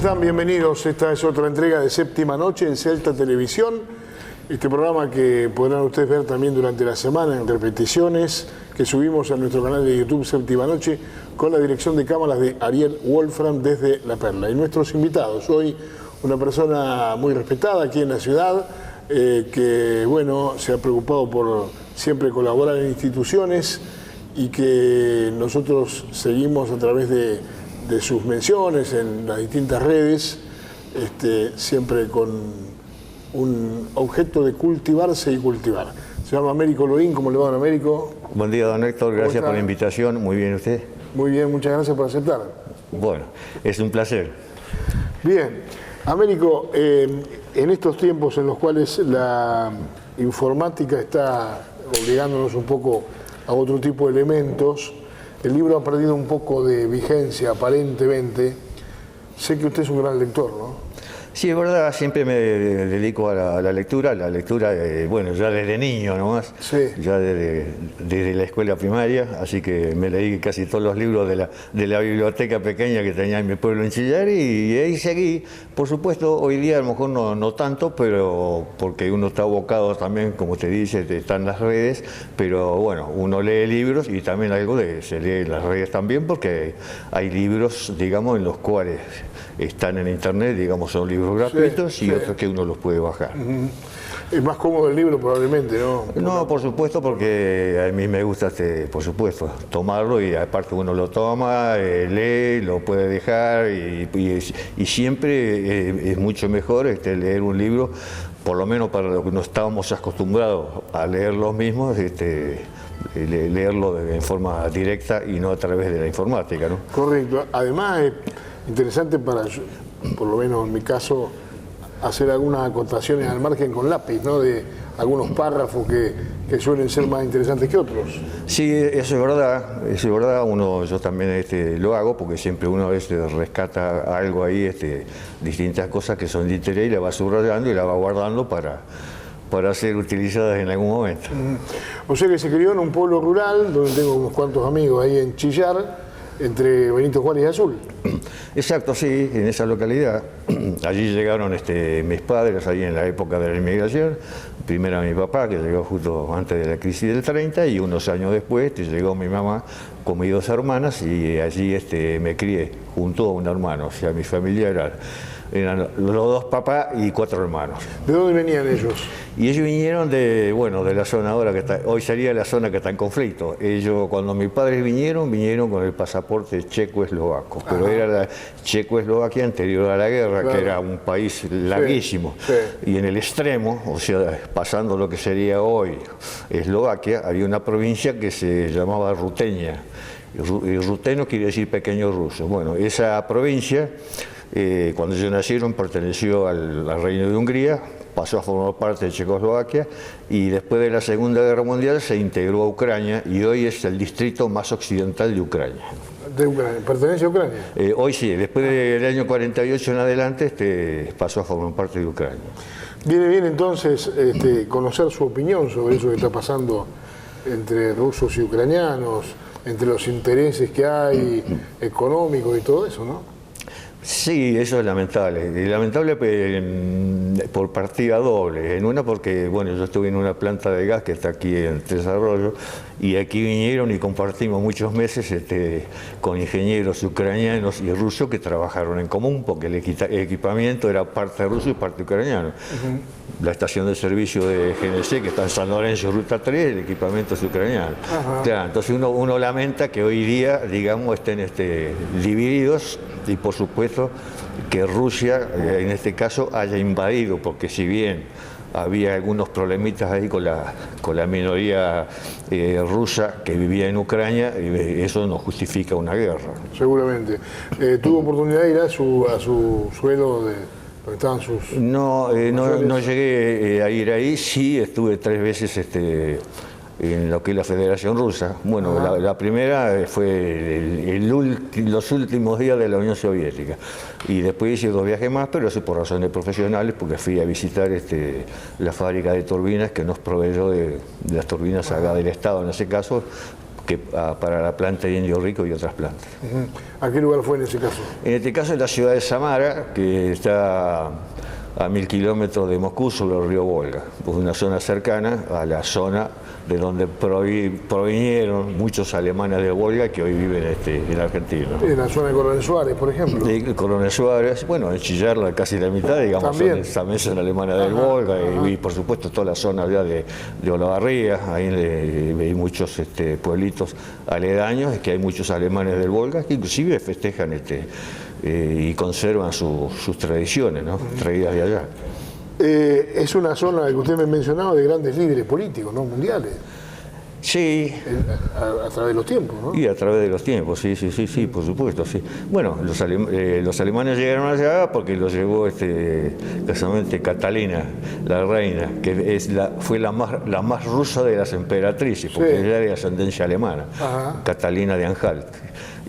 están? Bienvenidos. Esta es otra entrega de Séptima Noche en Celta Televisión. Este programa que podrán ustedes ver también durante la semana en repeticiones que subimos a nuestro canal de YouTube Séptima Noche con la dirección de cámaras de Ariel Wolfram desde La Perla. Y nuestros invitados, hoy una persona muy respetada aquí en la ciudad, que bueno, se ha preocupado por siempre colaborar en instituciones y que nosotros seguimos a través de sus menciones en las distintas redes, siempre con un objeto de cultivarse y cultivar. Se llama Américo Lorín. ¿Cómo le va, don Américo? Buen día, don Héctor, gracias por la invitación. Muy bien, ¿usted? Muy bien, muchas gracias por aceptar. Bueno, es un placer. Bien, Américo, en estos tiempos en los cuales la informática está obligándonos un poco a otro tipo de elementos, el libro ha perdido un poco de vigencia, aparentemente. Sé que usted es un gran lector, ¿no? Sí, es verdad, siempre me dedico a la lectura. La lectura, bueno, ya desde niño nomás, sí. Ya desde la escuela primaria, así que me leí casi todos los libros de la biblioteca pequeña que tenía en mi pueblo en Chillar y ahí seguí. Por supuesto, hoy día a lo mejor no tanto, pero porque uno está abocado también, como te dice, están las redes, pero bueno, uno lee libros y también algo se lee en las redes también, porque hay libros, digamos, en los cuales están en internet, digamos, son libros gratuitos, sí, y otros que uno los puede bajar. Es más cómodo el libro probablemente, ¿no? No, por supuesto, porque a mí me gusta, por supuesto, tomarlo y aparte uno lo toma, lee, lo puede dejar y siempre es mucho mejor leer un libro, por lo menos para los que no estábamos acostumbrados a leer los mismos, leerlo en forma directa y no a través de la informática, ¿no? Correcto. Además es interesante para, por lo menos en mi caso, hacer algunas acotaciones al margen con lápiz, ¿no? De algunos párrafos que suelen ser más interesantes que otros. Sí, eso es verdad, yo también lo hago porque siempre uno a veces rescata algo ahí, distintas cosas que son de interés y la va subrayando y la va guardando para ser utilizadas en algún momento. O sea que se crió en un pueblo rural, donde tengo unos cuantos amigos ahí en Chillar, entre Benito Juárez y Azul. Exacto, sí, en esa localidad. Allí llegaron mis padres, ahí en la época de la inmigración. Primero mi papá, que llegó justo antes de la crisis del 30, y unos años después llegó mi mamá con mis dos hermanas, y allí me crié junto a un hermano. O sea, mi familia eran los dos papás y 4 hermanos. ¿De dónde venían ellos? Y ellos vinieron de la zona ahora hoy sería la zona que está en conflicto. Ellos, cuando mis padres vinieron con el pasaporte checo-eslovaco, pero era la Checoslovaquia anterior a la guerra, claro, que era un país larguísimo. Sí. Y en el extremo, o sea, pasando lo que sería hoy Eslovaquia, había una provincia que se llamaba Ruteña. Y ruteno quiere decir pequeño ruso. Bueno, esa provincia, cuando ellos nacieron, perteneció al Reino de Hungría, pasó a formar parte de Checoslovaquia y después de la Segunda Guerra Mundial se integró a Ucrania y hoy es el distrito más occidental de Ucrania. ¿De Ucrania? ¿Pertenece a Ucrania? Hoy sí, después del año 48 en adelante pasó a formar parte de Ucrania. Viene bien entonces conocer su opinión sobre eso que está pasando entre rusos y ucranianos, entre los intereses que hay económicos y todo eso, ¿no? Sí, eso es lamentable. Y lamentable por partida doble. En una porque, bueno, yo estuve en una planta de gas que está aquí en desarrollo y aquí vinieron y compartimos muchos meses con ingenieros ucranianos y rusos que trabajaron en común porque el equipamiento era parte ruso y parte ucraniano. La estación de servicio de GNC, que está en San Lorenzo, Ruta 3, el equipamiento es ucraniano. Claro, entonces uno lamenta que hoy día, digamos, estén divididos y, por supuesto, que Rusia, en este caso, haya invadido, porque si bien había algunos problemitas ahí con la minoría rusa que vivía en Ucrania, eso no justifica una guerra. Seguramente. ¿Tuvo oportunidad de ir a su suelo donde estaban sus... No llegué a ir ahí, sí estuve 3 veces en lo que es la Federación Rusa. Bueno, la primera fue los últimos días de la Unión Soviética. Y después hice 2 viajes más, pero eso por razones profesionales, porque fui a visitar la fábrica de turbinas que nos proveyó de las turbinas acá del Estado, en ese caso, para la planta de Indio Rico y otras plantas. ¿A qué lugar fue en ese caso? En este caso es la ciudad de Samara, que está a 1000 kilómetros de Moscú sobre el río Volga, pues una zona cercana a la zona de donde provinieron muchos alemanes del Volga que hoy viven en Argentina. En la zona de Coronel Suárez, por ejemplo. Coronel Suárez, bueno, en Chillar casi la mitad, digamos, también son alemanes del Volga, y por supuesto toda la zona allá de Olavarría, ahí hay muchos pueblitos aledaños, que hay muchos alemanes del Volga, que inclusive festejan y conservan sus tradiciones, ¿no? Traídas de allá. Es una zona que usted me mencionaba de grandes líderes políticos, ¿no? Mundiales. Sí. A través de los tiempos, ¿no? Y a través de los tiempos, sí, por supuesto, sí. Bueno, los alemanes llegaron allá porque los llevó casualmente Catalina, la reina, que fue la más rusa de las emperatrices, porque ella era de ascendencia alemana, Catalina de Anhalt.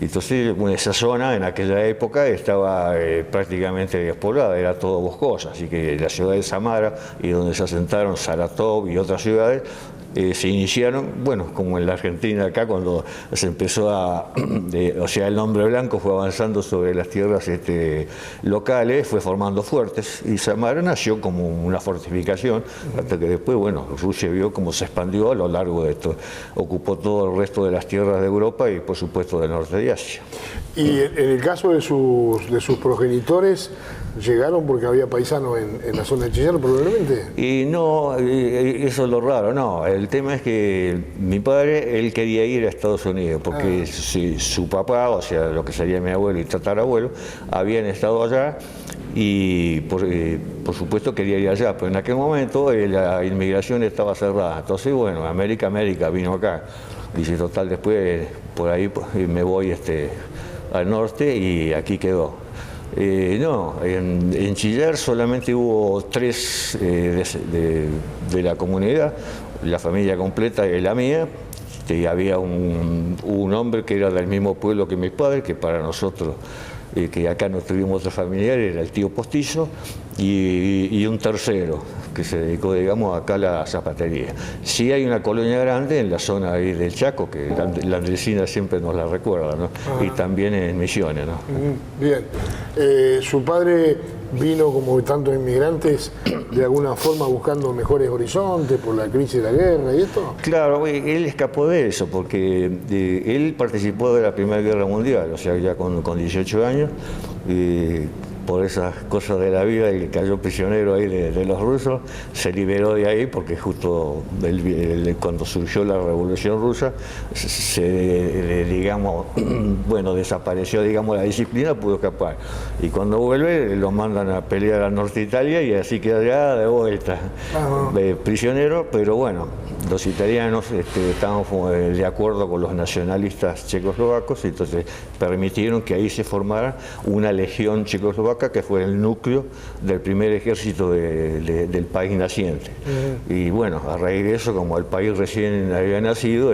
Entonces, bueno, esa zona en aquella época estaba prácticamente despoblada, era todo boscosa, así que la ciudad de Samara y donde se asentaron Saratov y otras ciudades, se iniciaron, bueno, como en la Argentina acá, cuando se empezó o sea, el hombre blanco fue avanzando sobre las tierras locales, fue formando fuertes, y Samara nació como una fortificación, hasta que después, bueno, Rusia vio cómo se expandió a lo largo de esto, ocupó todo el resto de las tierras de Europa y, por supuesto, del norte de Asia. Y en el caso de sus progenitores, ¿llegaron porque había paisanos en la zona de Chillar, probablemente? Y no, eso es lo raro, no. El tema es que mi padre, él quería ir a Estados Unidos, porque su papá, o sea, lo que sería mi abuelo y tatarabuelo, habían estado allá y por supuesto quería ir allá, pero en aquel momento la inmigración estaba cerrada. Entonces, bueno, América vino acá. Dice, total, después por ahí me voy al norte y aquí quedó. No, en Chillar solamente hubo 3 de la comunidad, la familia completa es la mía, y había un hombre que era del mismo pueblo que mis padres, que para nosotros, que acá no tuvimos otro familiar, era el tío Postizo, y un tercero que se dedicó, digamos, acá a la zapatería. Sí hay una colonia grande en la zona ahí del Chaco, que la Andresina siempre nos la recuerda, ¿no? Y también en Misiones, ¿no? Bien. Su padre vino, como tantos inmigrantes, de alguna forma buscando mejores horizontes por la crisis de la guerra y esto. Claro, él escapó de eso, porque él participó de la Primera Guerra Mundial, o sea, ya con 18 años, por esas cosas de la vida, y cayó prisionero ahí de los rusos, se liberó de ahí porque justo cuando surgió la Revolución Rusa, digamos, bueno, desapareció, digamos, la disciplina, pudo escapar. Y cuando vuelve, lo mandan a pelear a Norte Italia y así queda ya de vuelta, prisionero, pero bueno, los italianos estaban de acuerdo con los nacionalistas checoslovacos, y entonces permitieron que ahí se formara una legión checoslovaca que fue el núcleo del primer ejército del país naciente. Y bueno, a raíz de eso, como el país recién había nacido,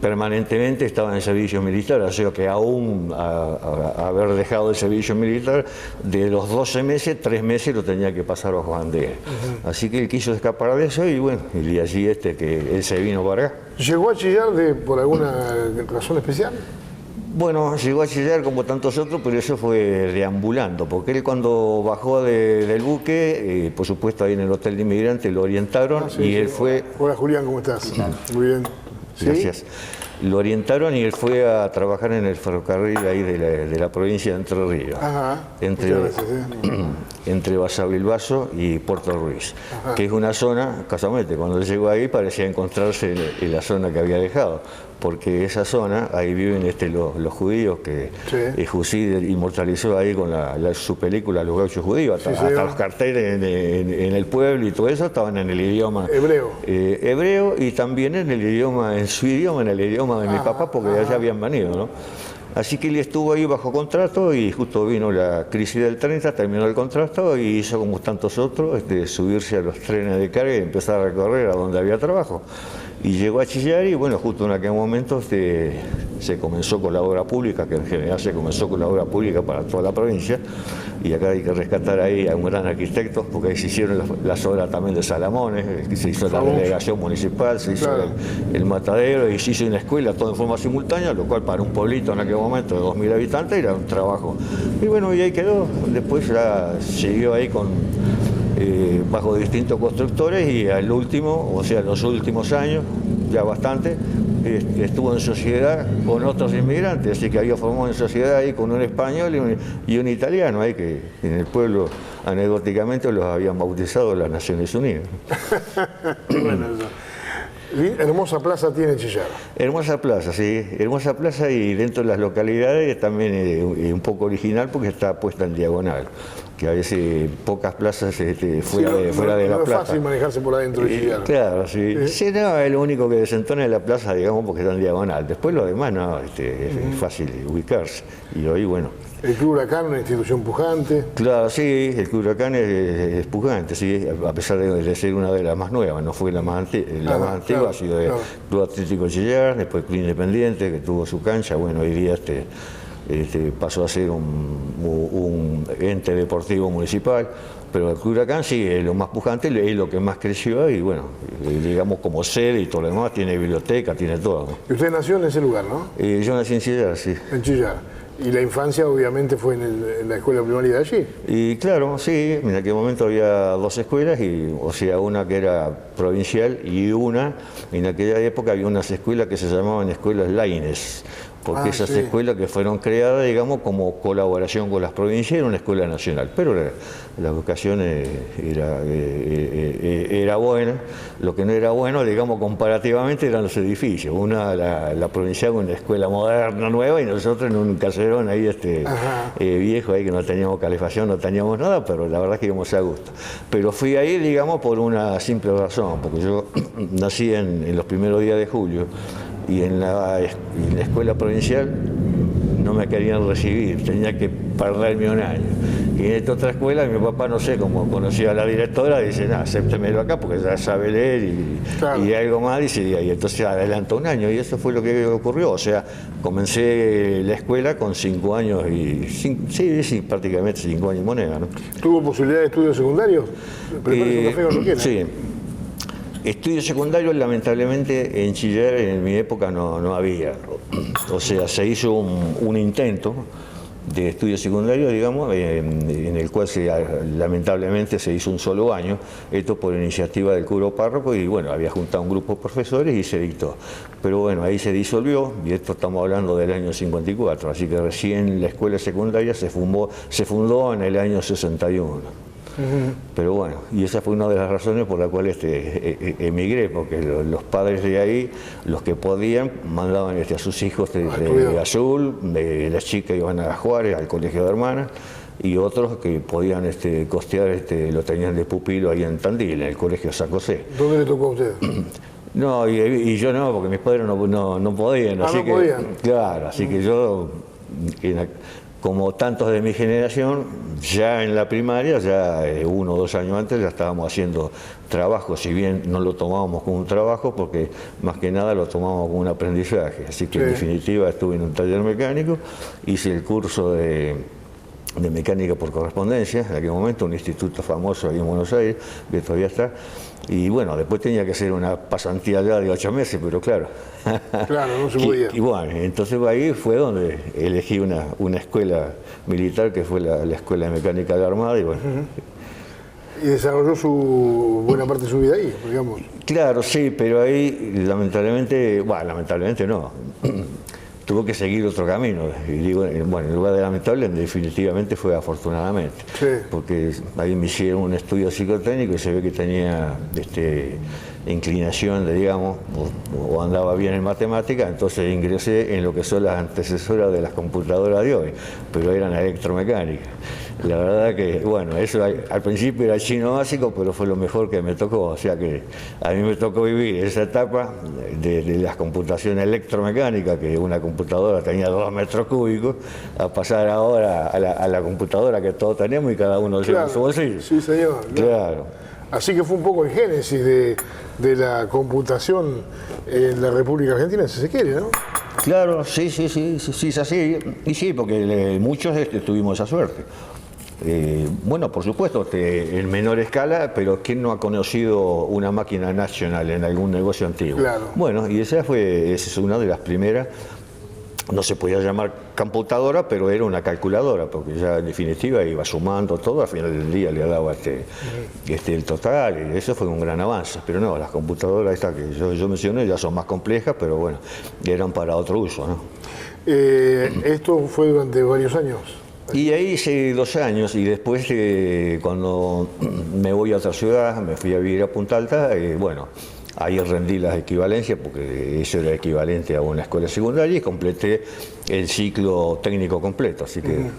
permanentemente estaba en servicio militar, o sea que aún haber dejado el servicio militar, de los 12 meses, 3 meses lo tenía que pasar bajo bandera. Así que él quiso escapar de eso y bueno, y allí que él se vino para acá. ¿Llegó a Chillar por alguna razón especial? Bueno, llegó a Chillar como tantos otros, pero eso fue deambulando, porque él cuando bajó del buque, por supuesto ahí en el hotel de inmigrantes lo orientaron y él fue... Hola Julián, ¿cómo estás? Muy bien. Gracias. Lo orientaron y él fue a trabajar en el ferrocarril ahí de la provincia de Entre Ríos, entre Basavilbaso y Puerto Ruiz, que es una zona, casualmente, cuando él llegó ahí parecía encontrarse en la zona que había dejado, porque esa zona, ahí viven los judíos que Jusid inmortalizó ahí con su película Los Gauchos Judíos, hasta los carteles en el pueblo y todo eso estaban en el idioma hebreo, y también en su idioma, en el idioma de mi papá, porque allá habían venido, ¿no? Así que él estuvo ahí bajo contrato y justo vino la crisis del 30, terminó el contrato y hizo como tantos otros, subirse a los trenes de carga y empezar a recorrer a donde había trabajo. Y llegó a Chillar y bueno, justo en aquel momento se comenzó con la obra pública, que en general se comenzó con la obra pública para toda la provincia, y acá hay que rescatar ahí a un gran arquitecto, porque ahí se hicieron las obras también de Salamones, se hizo la delegación municipal, se hizo el matadero y se hizo una escuela, todo en forma simultánea, lo cual para un pueblito en aquel momento de 2000 habitantes era un trabajo. Y bueno, y ahí quedó, después ya siguió ahí bajo distintos constructores y al último, o sea, los últimos años, ya bastante, estuvo en sociedad con otros inmigrantes, así que había formado en sociedad ahí con un español y un italiano, ahí que en el pueblo anecdóticamente los habían bautizado las Naciones Unidas. Bueno, hermosa plaza tiene Chillar. Hermosa plaza, sí, hermosa plaza, y dentro de las localidades también es un poco original porque está puesta en diagonal, que a veces pocas plazas fuera de la plaza. No es fácil manejarse por adentro de Chillar. Claro, sí. Sí, no, es lo único que desentona en la plaza, digamos, porque está en diagonal. Después lo demás, no, es fácil ubicarse. Y hoy, bueno. El Club Huracán, una institución pujante. Claro, sí, el Club Huracán es pujante, sí, a pesar de ser una de las más nuevas, no fue la más antigua, ha sido el Club Atlético Chillar, después Club Independiente, que tuvo su cancha, bueno, hoy día pasó a ser un ente deportivo municipal, pero el Club Huracán sí es lo más pujante, es lo que más creció y bueno, digamos como sede y todo lo demás, tiene biblioteca, tiene todo, ¿no? Y usted nació en ese lugar, ¿no? Yo nací en Chillar, sí. En Chillar. Y la infancia obviamente fue en la escuela primaria de allí. Y claro, sí, en aquel momento había dos escuelas, o sea, una que era provincial y en aquella época había unas escuelas que se llamaban escuelas Laínez, porque esas escuelas que fueron creadas, digamos, como colaboración con las provincias, era una escuela nacional, pero la vocación era buena. Lo que no era bueno, digamos, comparativamente eran los edificios. La provincial, una escuela moderna, nueva, y nosotros en un caserón ahí viejo, ahí que no teníamos calefacción, no teníamos nada, pero la verdad es que íbamos a gusto. Pero fui ahí, digamos, por una simple razón, porque yo nací en los primeros días de julio, y en la escuela provincial no me querían recibir, tenía que perderme un año. Y en esta otra escuela mi papá, no sé, como conocía a la directora, dice, no, acéptemelo acá porque ya sabe leer y algo más, dice, y entonces adelantó un año, y eso fue lo que ocurrió. O sea, comencé la escuela con 5 años sí, prácticamente 5 años y moneda, ¿no? ¿Tuvo posibilidad de estudios secundarios? Prepárese un café cuando quiera. Sí. Estudios secundarios, lamentablemente, en Chillar en mi época no había. O sea, se hizo un intento de estudio secundario, digamos, en el cual lamentablemente se hizo un solo año, esto por iniciativa del cura párroco, y bueno, había juntado un grupo de profesores y se dictó. Pero bueno, ahí se disolvió, y esto estamos hablando del año 54, así que recién la escuela secundaria se fundó en el año 61. Pero bueno, y esa fue una de las razones por las cuales emigré, porque los padres de ahí, los que podían, mandaban a sus hijos de Azul, de las chicas iban a Juárez, al colegio de hermanas, y otros que podían costear, lo tenían de pupilo ahí en Tandil, en el colegio San José. ¿Dónde le tocó a usted? No, y yo no, porque mis padres no podían. Así que, podían. Claro, así que yo, como tantos de mi generación, ya en la primaria, ya 1 o 2 años antes, ya estábamos haciendo trabajo, si bien no lo tomábamos como un trabajo, porque más que nada lo tomábamos como un aprendizaje. Así que en definitiva estuve en un taller mecánico, hice el curso de mecánica por correspondencia, en aquel momento un instituto famoso ahí en Buenos Aires, que todavía está, y bueno, después tenía que hacer una pasantía ya de 8 meses, pero claro. Claro, no se podía. Y bueno, entonces ahí fue donde elegí una escuela militar, que fue la Escuela de Mecánica de la Armada, y bueno. Y desarrolló buena parte de su vida ahí, digamos. Claro, sí, pero ahí lamentablemente no. Tuvo que seguir otro camino, y digo, bueno, en lugar de lamentable, definitivamente fue afortunadamente, porque ahí me hicieron un estudio psicotécnico y se ve que tenía inclinación, digamos, o andaba bien en matemática, entonces ingresé en lo que son las antecesoras de las computadoras de hoy, pero eran electromecánicas. La verdad que, bueno, eso al principio era chino básico, pero fue lo mejor que me tocó. O sea que a mí me tocó vivir esa etapa de las computaciones electromecánicas, que una computadora tenía 2 metros cúbicos, a pasar ahora a la computadora que todos tenemos y cada uno lleva su bolsillo. Sí, señor. Claro. Así que fue un poco el génesis de la computación en la República Argentina, si se quiere, ¿no? Claro, sí, es así. Y sí, porque muchos tuvimos esa suerte. Bueno, por supuesto, en menor escala, pero ¿quién no ha conocido una máquina nacional en algún negocio antiguo? Claro. Bueno, y esa es una de las primeras. No se podía llamar computadora, pero era una calculadora, porque ya en definitiva iba sumando todo, al final del día le daba el total, y eso fue un gran avance. Pero no, las computadoras estas que yo mencioné ya son más complejas, pero bueno, eran para otro uso, ¿no? Esto fue durante varios años. Y ahí hice 2 años, y después cuando me voy a otra ciudad, me fui a vivir a Punta Alta, bueno, ahí rendí las equivalencias, porque eso era equivalente a una escuela secundaria, y completé el ciclo técnico completo. Así que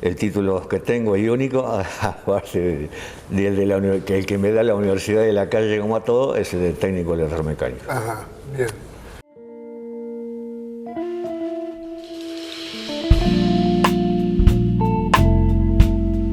el título que tengo es único, aparte que el que me da la Universidad de la Calle, como a todo, es el de técnico electromecánico. Ajá, bien.